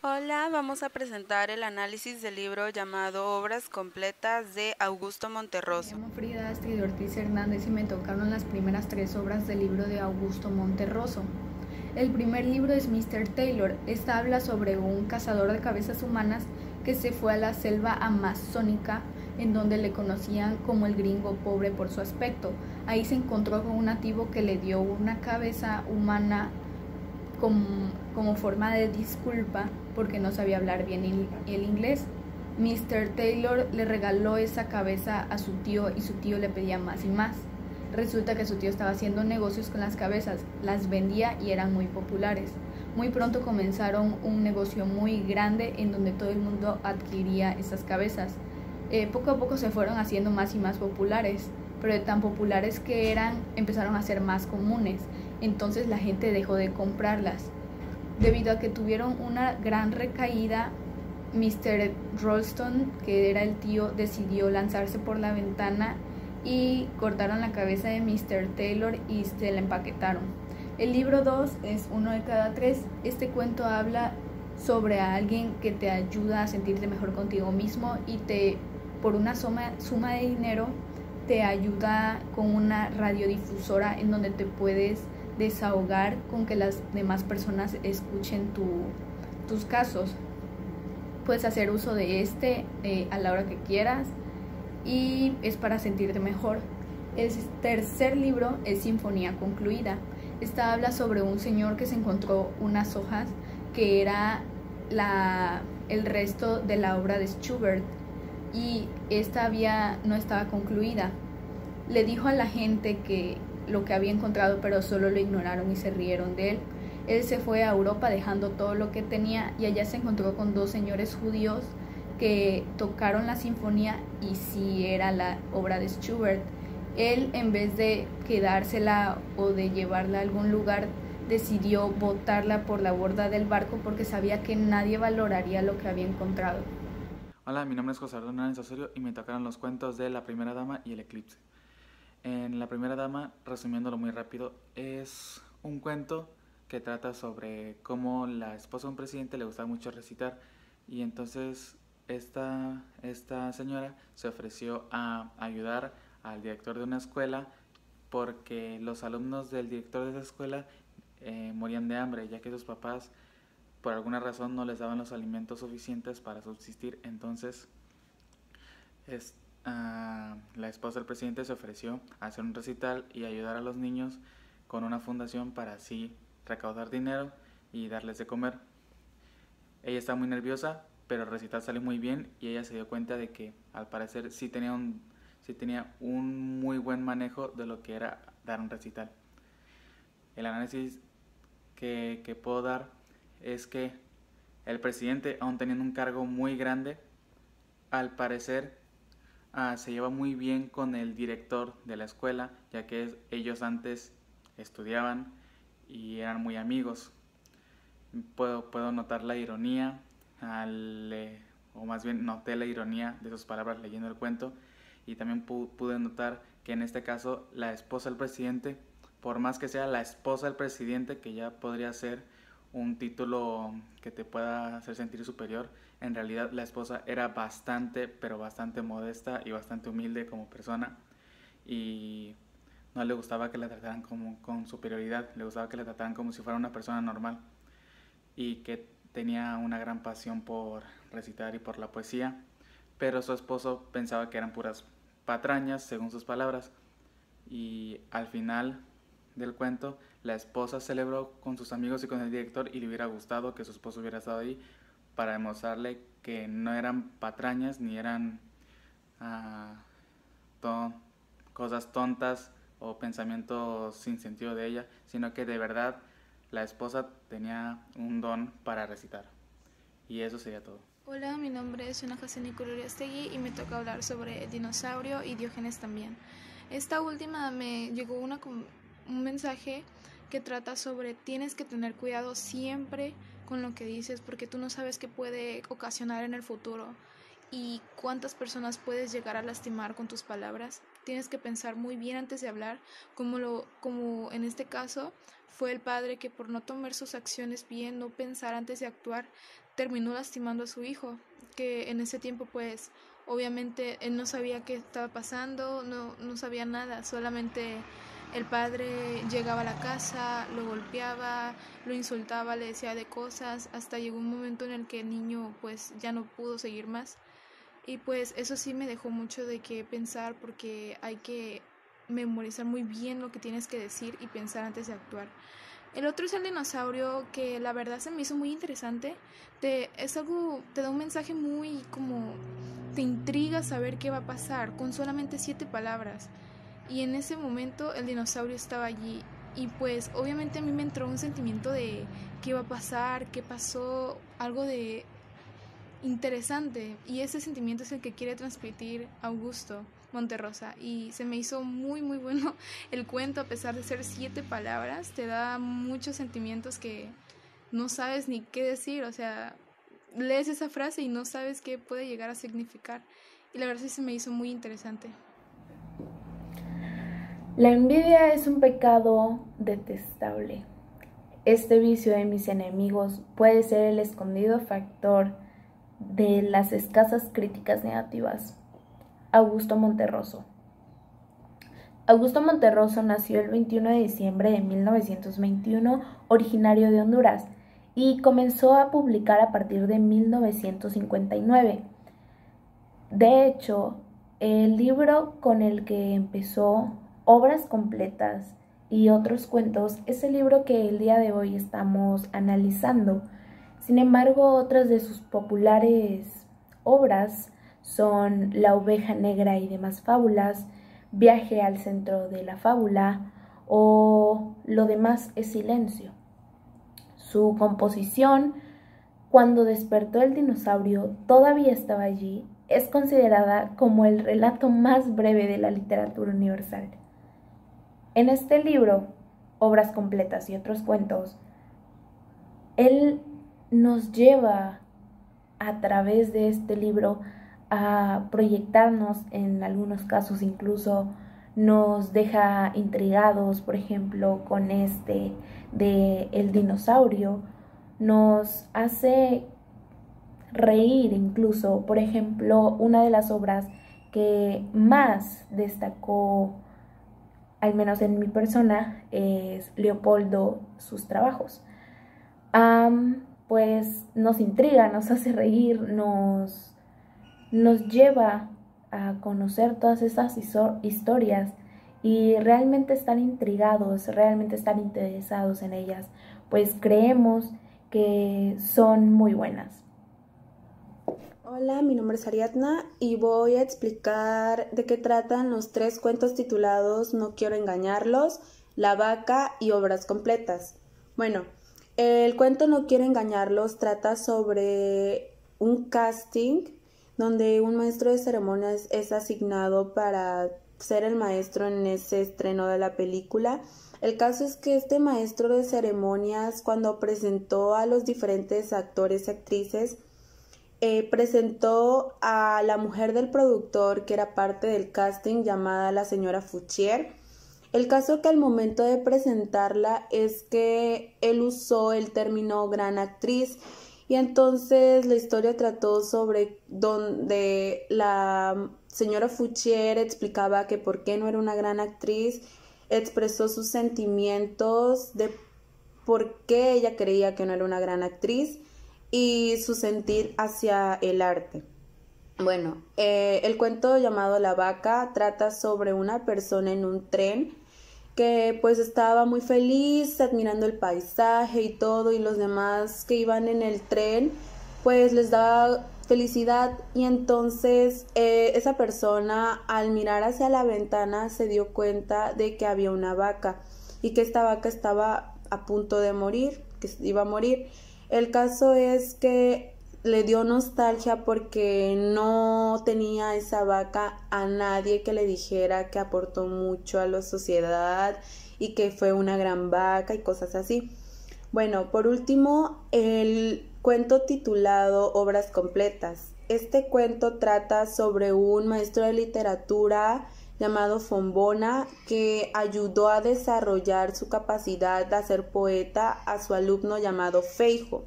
Hola, vamos a presentar el análisis del libro llamado Obras completas de Augusto Me Monterroso. llamo Frida Astrid Ortiz Hernández y me tocaron las primeras tres obras del libro de Augusto Monterroso. El primer libro es Mr. Taylor. Esta habla sobre un cazador de cabezas humanas que se fue a la selva amazónica, en donde le conocían como el gringo pobre por su aspecto. Ahí se encontró con un nativo que le dio una cabeza humana como forma de disculpa porque no sabía hablar bien el inglés. Mr. Taylor le regaló esa cabeza a su tío y su tío le pedía más y más. Resulta que su tío estaba haciendo negocios con las cabezas, las vendía y eran muy populares. Muy pronto comenzaron un negocio muy grande en donde todo el mundo adquiría esas cabezas. Poco a poco se fueron haciendo más y más populares, pero de tan populares que eran, empezaron a ser más comunes. Entonces la gente dejó de comprarlas. Debido a que tuvieron una gran recaída, Mr. Ralston, que era el tío, decidió lanzarse por la ventana y cortaron la cabeza de Mr. Taylor y se la empaquetaron. El libro 2 es uno de cada tres. Este cuento habla sobre a alguien que te ayuda a sentirte mejor contigo mismo y por una suma de dinero te ayuda con una radiodifusora en donde te puedes desahogar con que las demás personas escuchen tus casos. Puedes hacer uso de a la hora que quieras y es para sentirte mejor. El tercer libro es Sinfonía Concluida. Esta habla sobre un señor que se encontró unas hojas que era el resto de la obra de Schubert y no estaba concluida. Le dijo a la gente que lo que había encontrado, pero solo lo ignoraron y se rieron de él. Él se fue a Europa dejando todo lo que tenía y allá se encontró con dos señores judíos que tocaron la sinfonía y sí era la obra de Schubert. Él, en vez de quedársela o de llevarla a algún lugar, decidió botarla por la borda del barco porque sabía que nadie valoraría lo que había encontrado. Hola, mi nombre es José Hernández Osorio y me tocaron los cuentos de La Primera Dama y El Eclipse. En La Primera Dama, resumiéndolo muy rápido, es un cuento que trata sobre cómo la esposa de un presidente le gustaba mucho recitar y entonces esta señora se ofreció a ayudar al director de una escuela porque los alumnos del director de esa escuela morían de hambre, ya que sus papás por alguna razón no les daban los alimentos suficientes para subsistir. Entonces la esposa del presidente se ofreció a hacer un recital y ayudar a los niños con una fundación para así recaudar dinero y darles de comer. Ella estaba muy nerviosa, pero el recital salió muy bien y ella se dio cuenta de que al parecer sí tenía un muy buen manejo de lo que era dar un recital. El análisis que puedo dar es que el presidente, aún teniendo un cargo muy grande, al parecer se lleva muy bien con el director de la escuela, ya que ellos antes estudiaban y eran muy amigos. Puedo notar la ironía, o más bien noté la ironía de sus palabras leyendo el cuento, y también pude notar que en este caso la esposa del presidente, por más que sea la esposa del presidente, que ya podría ser un título que te pueda hacer sentir superior, en realidad la esposa era bastante, pero bastante modesta y bastante humilde como persona y no le gustaba que la trataran con superioridad, le gustaba que la trataran como si fuera una persona normal y que tenía una gran pasión por recitar y por la poesía, pero su esposo pensaba que eran puras patrañas, según sus palabras, y al final del cuento la esposa celebró con sus amigos y con el director y le hubiera gustado que su esposo hubiera estado ahí para demostrarle que no eran patrañas ni eran uh, to cosas tontas o pensamientos sin sentido de ella, sino que de verdad la esposa tenía un don para recitar. Y eso sería todo. Hola, mi nombre es Ana Jaceni Uriastegui y me toca hablar sobre el dinosaurio y Diógenes también. Esta última me llegó un mensaje que trata sobre tienes que tener cuidado siempre con lo que dices porque tú no sabes qué puede ocasionar en el futuro y cuántas personas puedes llegar a lastimar con tus palabras. tienes que pensar muy bien antes de hablar, como en este caso fue el padre que por no tomar sus acciones bien, no pensar antes de actuar, terminó lastimando a su hijo, que en ese tiempo pues obviamente él no sabía qué estaba pasando, no sabía nada, solamente el padre llegaba a la casa, lo golpeaba, lo insultaba, le decía de cosas, hasta llegó un momento en el que el niño pues ya no pudo seguir más. Y pues eso sí me dejó mucho de qué pensar, porque hay que memorizar muy bien lo que tienes que decir y pensar antes de actuar. El otro es el dinosaurio, que la verdad se me hizo muy interesante. Te da un mensaje muy como, te intriga saber qué va a pasar con solamente 7 palabras. Y en ese momento el dinosaurio estaba allí. Y pues obviamente a mí me entró un sentimiento de qué va a pasar, qué pasó, algo de interesante. Y ese sentimiento es el que quiere transmitir Augusto Monterrosa. Y se me hizo muy muy bueno el cuento, a pesar de ser 7 palabras. Te da muchos sentimientos que no sabes ni qué decir. O sea, lees esa frase y no sabes qué puede llegar a significar. Y la verdad sí se me hizo muy interesante. La envidia es un pecado detestable. Este vicio de mis enemigos puede ser el escondido factor de las escasas críticas negativas. Augusto Monterroso. Augusto Monterroso nació el 21 de diciembre de 1921, originario de Honduras, y comenzó a publicar a partir de 1959. De hecho, el libro con el que empezó, Obras completas y otros cuentos, es el libro que el día de hoy estamos analizando. Sin embargo, otras de sus populares obras son La oveja negra y demás fábulas, Viaje al centro de la fábula o Lo demás es silencio. Su composición, Cuando despertó el dinosaurio todavía estaba allí, es considerada como el relato más breve de la literatura universal. En este libro, Obras completas y otros cuentos, él nos lleva a través de este libro a proyectarnos, en algunos casos incluso nos deja intrigados, por ejemplo, con este de el dinosaurio, nos hace reír incluso. Por ejemplo, una de las obras que más destacó, al menos en mi persona, es Leopoldo, sus trabajos. Pues nos intriga, nos hace reír, nos lleva a conocer todas esas historias y realmente están intrigados, realmente están interesados en ellas, pues creemos que son muy buenas. Hola, mi nombre es Ariadna y voy a explicar de qué tratan los 3 cuentos titulados No quiero engañarlos, La vaca y Obras completas. Bueno, el cuento No quiero engañarlos trata sobre un casting donde un maestro de ceremonias es asignado para ser el maestro en ese estreno de la película. El caso es que este maestro de ceremonias, cuando presentó a los diferentes actores y actrices, presentó a la mujer del productor, que era parte del casting, llamada la señora Fouchier. El caso que al momento de presentarla es que él usó el término gran actriz, y entonces la historia trató sobre donde la señora Fouchier explicaba que por qué no era una gran actriz, expresó sus sentimientos de por qué ella creía que no era una gran actriz y su sentir hacia el arte. Bueno, el cuento llamado La vaca trata sobre una persona en un tren que pues estaba muy feliz admirando el paisaje y todo, y los demás que iban en el tren pues les daba felicidad, y entonces esa persona al mirar hacia la ventana se dio cuenta de que había una vaca y que esta vaca estaba a punto de morir, que iba a morir. El caso es que le dio nostalgia porque no tenía esa vaca a nadie que le dijera que aportó mucho a la sociedad y que fue una gran vaca y cosas así. Bueno, por último, el cuento titulado Obras completas. Este cuento trata sobre un maestro de literatura llamado Fombona, que ayudó a desarrollar su capacidad de ser poeta a su alumno llamado Feijo.